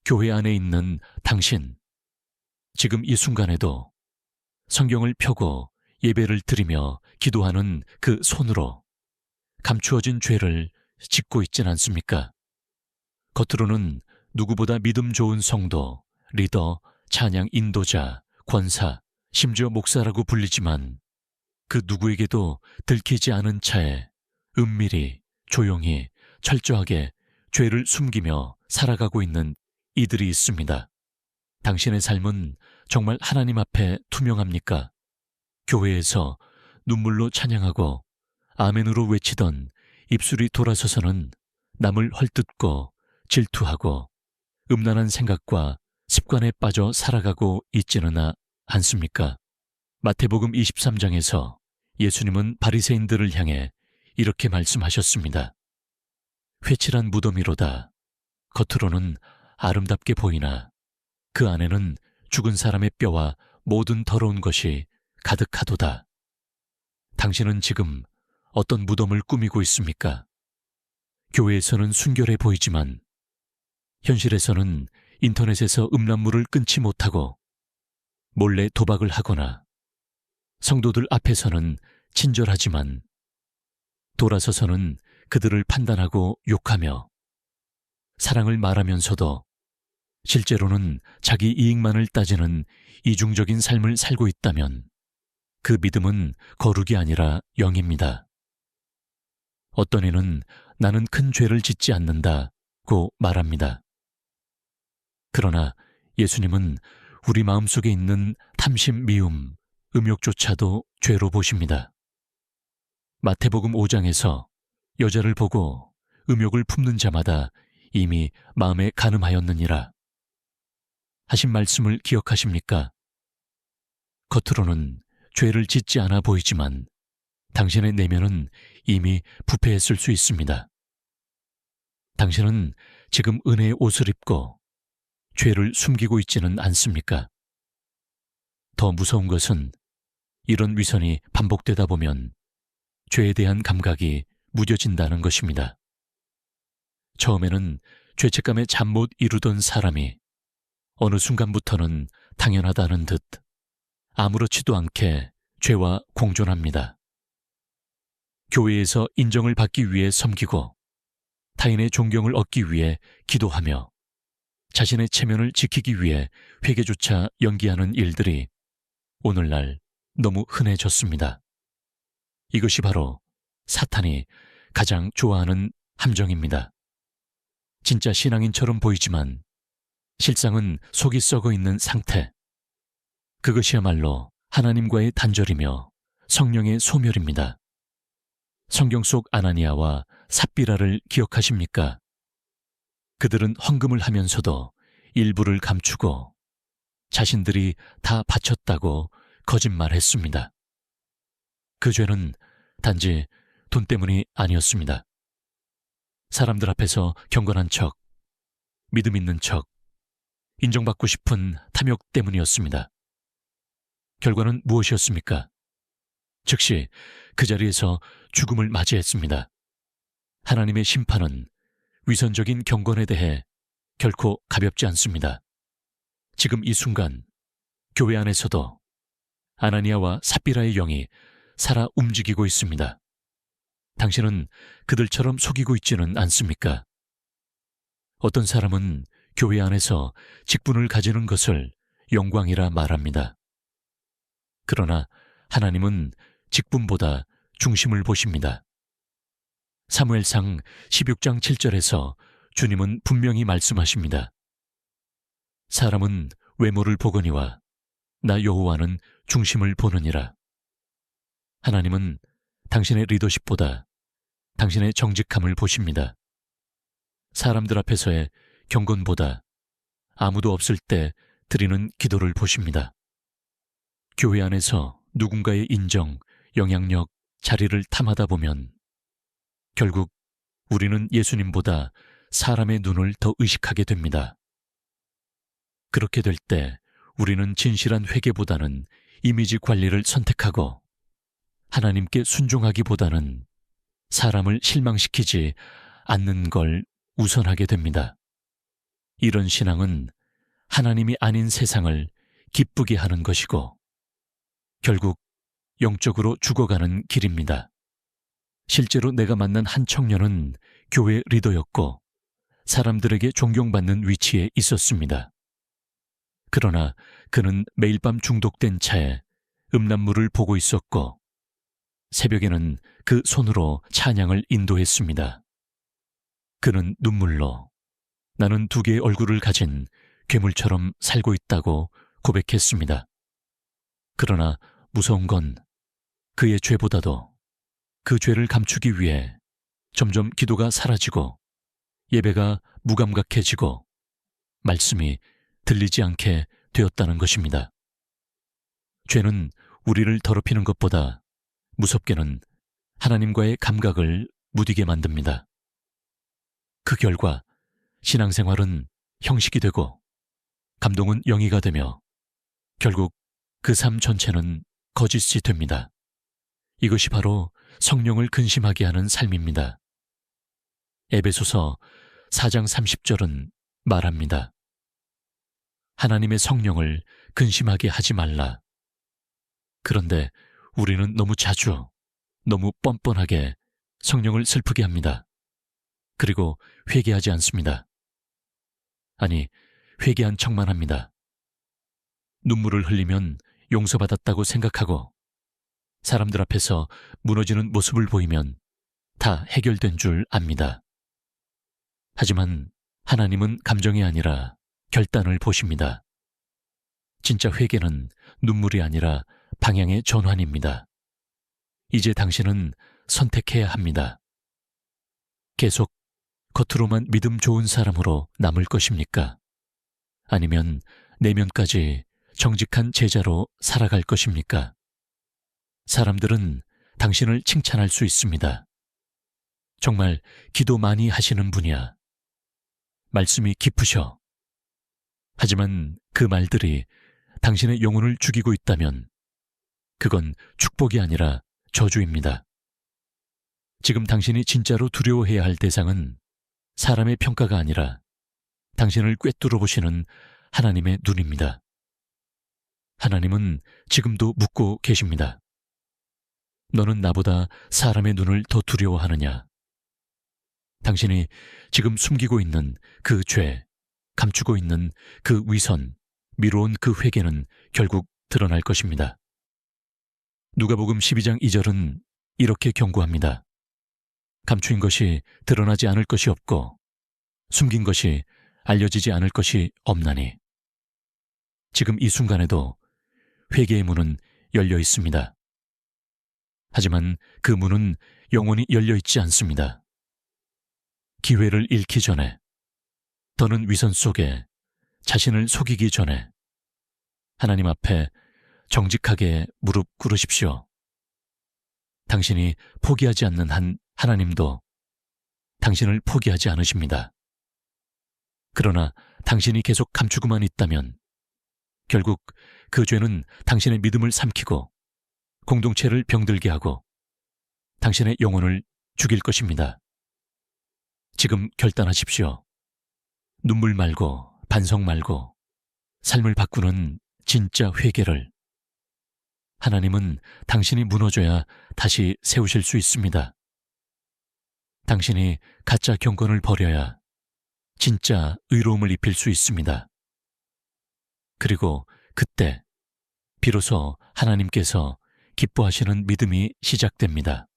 교회 안에 있는 당신, 지금 이 순간에도 성경을 펴고 예배를 드리며 기도하는 그 손으로 감추어진 죄를 짚고 있진 않습니까? 겉으로는 누구보다 믿음 좋은 성도, 리더, 찬양 인도자, 권사, 심지어 목사라고 불리지만 그 누구에게도 들키지 않은 차에 은밀히, 조용히, 철저하게 죄를 숨기며 살아가고 있는 이들이 있습니다. 당신의 삶은 정말 하나님 앞에 투명합니까? 교회에서 눈물로 찬양하고 아멘으로 외치던 입술이 돌아서서는 남을 헐뜯고 질투하고 음란한 생각과 습관에 빠져 살아가고 있지는 않습니까? 마태복음 23장에서 예수님은 바리새인들을 향해 이렇게 말씀하셨습니다. 회칠한 무덤이로다. 겉으로는 아름답게 보이나 그 안에는 죽은 사람의 뼈와 모든 더러운 것이 가득하도다. 당신은 지금 어떤 무덤을 꾸미고 있습니까? 교회에서는 순결해 보이지만 현실에서는 인터넷에서 음란물을 끊지 못하고 몰래 도박을 하거나 성도들 앞에서는 친절하지만 돌아서서는 그들을 판단하고 욕하며 사랑을 말하면서도 실제로는 자기 이익만을 따지는 이중적인 삶을 살고 있다면 그 믿음은 거룩이 아니라 영입니다. 어떤 이는 나는 큰 죄를 짓지 않는다고 말합니다. 그러나 예수님은 우리 마음속에 있는 탐심, 미움, 음욕조차도 죄로 보십니다. 마태복음 5장에서 여자를 보고 음욕을 품는 자마다 이미 마음에 간음하였느니라 하신 말씀을 기억하십니까? 겉으로는 죄를 짓지 않아 보이지만 당신의 내면은 이미 부패했을 수 있습니다. 당신은 지금 은혜의 옷을 입고 죄를 숨기고 있지는 않습니까? 더 무서운 것은 이런 위선이 반복되다 보면 죄에 대한 감각이 무뎌진다는 것입니다. 처음에는 죄책감에 잠 못 이루던 사람이 어느 순간부터는 당연하다는 듯 아무렇지도 않게 죄와 공존합니다. 교회에서 인정을 받기 위해 섬기고 타인의 존경을 얻기 위해 기도하며 자신의 체면을 지키기 위해 회개조차 연기하는 일들이 오늘날 너무 흔해졌습니다. 이것이 바로 사탄이 가장 좋아하는 함정입니다. 진짜 신앙인처럼 보이지만 실상은 속이 썩어 있는 상태. 그것이야말로 하나님과의 단절이며 성령의 소멸입니다. 성경 속 아나니아와 삽비라를 기억하십니까? 그들은 헌금을 하면서도 일부를 감추고 자신들이 다 바쳤다고 거짓말했습니다. 그 죄는 단지 돈 때문이 아니었습니다. 사람들 앞에서 경건한 척, 믿음 있는 척, 인정받고 싶은 탐욕 때문이었습니다. 결과는 무엇이었습니까? 즉시 그 자리에서 죽음을 맞이했습니다. 하나님의 심판은 위선적인 경건에 대해 결코 가볍지 않습니다. 지금 이 순간 교회 안에서도 아나니아와 삽비라의 영이 살아 움직이고 있습니다. 당신은 그들처럼 속이고 있지는 않습니까? 어떤 사람은 교회 안에서 직분을 가지는 것을 영광이라 말합니다. 그러나 하나님은 직분보다 중심을 보십니다. 사무엘상 16장 7절에서 주님은 분명히 말씀하십니다. 사람은 외모를 보거니와 나 여호와는 중심을 보느니라. 하나님은 당신의 리더십보다 당신의 정직함을 보십니다. 사람들 앞에서의 경건보다 아무도 없을 때 드리는 기도를 보십니다. 교회 안에서 누군가의 인정, 영향력, 자리를 탐하다 보면 결국 우리는 예수님보다 사람의 눈을 더 의식하게 됩니다. 그렇게 될 때 우리는 진실한 회개보다는 이미지 관리를 선택하고 하나님께 순종하기보다는 사람을 실망시키지 않는 걸 우선하게 됩니다. 이런 신앙은 하나님이 아닌 세상을 기쁘게 하는 것이고 결국 영적으로 죽어가는 길입니다. 실제로 내가 만난 한 청년은 교회 리더였고 사람들에게 존경받는 위치에 있었습니다. 그러나 그는 매일 밤 중독된 차에 음란물을 보고 있었고 새벽에는 그 손으로 찬양을 인도했습니다. 그는 눈물로 나는 두 개의 얼굴을 가진 괴물처럼 살고 있다고 고백했습니다. 그러나 무서운 건 그의 죄보다도 그 죄를 감추기 위해 점점 기도가 사라지고 예배가 무감각해지고 말씀이 들리지 않게 되었다는 것입니다. 죄는 우리를 더럽히는 것보다 무섭게는 하나님과의 감각을 무디게 만듭니다. 그 결과 신앙생활은 형식이 되고 감동은 영이가 되며 결국 그 삶 전체는 거짓이 됩니다. 이것이 바로 성령을 근심하게 하는 삶입니다. 에베소서 4장 30절은 말합니다. 하나님의 성령을 근심하게 하지 말라. 그런데 우리는 너무 자주, 너무 뻔뻔하게 성령을 슬프게 합니다. 그리고 회개하지 않습니다. 아니, 회개한 척만 합니다. 눈물을 흘리면 용서받았다고 생각하고 사람들 앞에서 무너지는 모습을 보이면 다 해결된 줄 압니다. 하지만 하나님은 감정이 아니라 결단을 보십니다. 진짜 회개는 눈물이 아니라 방향의 전환입니다. 이제 당신은 선택해야 합니다. 계속 겉으로만 믿음 좋은 사람으로 남을 것입니까? 아니면 내면까지 정직한 제자로 살아갈 것입니까? 사람들은 당신을 칭찬할 수 있습니다. 정말 기도 많이 하시는 분이야. 말씀이 깊으셔. 하지만 그 말들이 당신의 영혼을 죽이고 있다면 그건 축복이 아니라 저주입니다. 지금 당신이 진짜로 두려워해야 할 대상은 사람의 평가가 아니라 당신을 꿰뚫어 보시는 하나님의 눈입니다. 하나님은 지금도 묻고 계십니다. 너는 나보다 사람의 눈을 더 두려워하느냐? 당신이 지금 숨기고 있는 그 죄, 감추고 있는 그 위선, 미뤄온 그 회개는 결국 드러날 것입니다. 누가복음 12장 2절은 이렇게 경고합니다. 감추인 것이 드러나지 않을 것이 없고 숨긴 것이 알려지지 않을 것이 없나니. 지금 이 순간에도 회개의 문은 열려 있습니다. 하지만 그 문은 영원히 열려 있지 않습니다. 기회를 잃기 전에, 더는 위선 속에 자신을 속이기 전에 하나님 앞에 정직하게 무릎 꿇으십시오. 당신이 포기하지 않는 한 하나님도 당신을 포기하지 않으십니다. 그러나 당신이 계속 감추고만 있다면 결국 그 죄는 당신의 믿음을 삼키고 공동체를 병들게 하고 당신의 영혼을 죽일 것입니다. 지금 결단하십시오. 눈물 말고 반성 말고 삶을 바꾸는 진짜 회개를. 하나님은 당신이 무너져야 다시 세우실 수 있습니다. 당신이 가짜 경건을 버려야 진짜 의로움을 입힐 수 있습니다. 그리고 그때 비로소 하나님께서 기뻐하시는 믿음이 시작됩니다.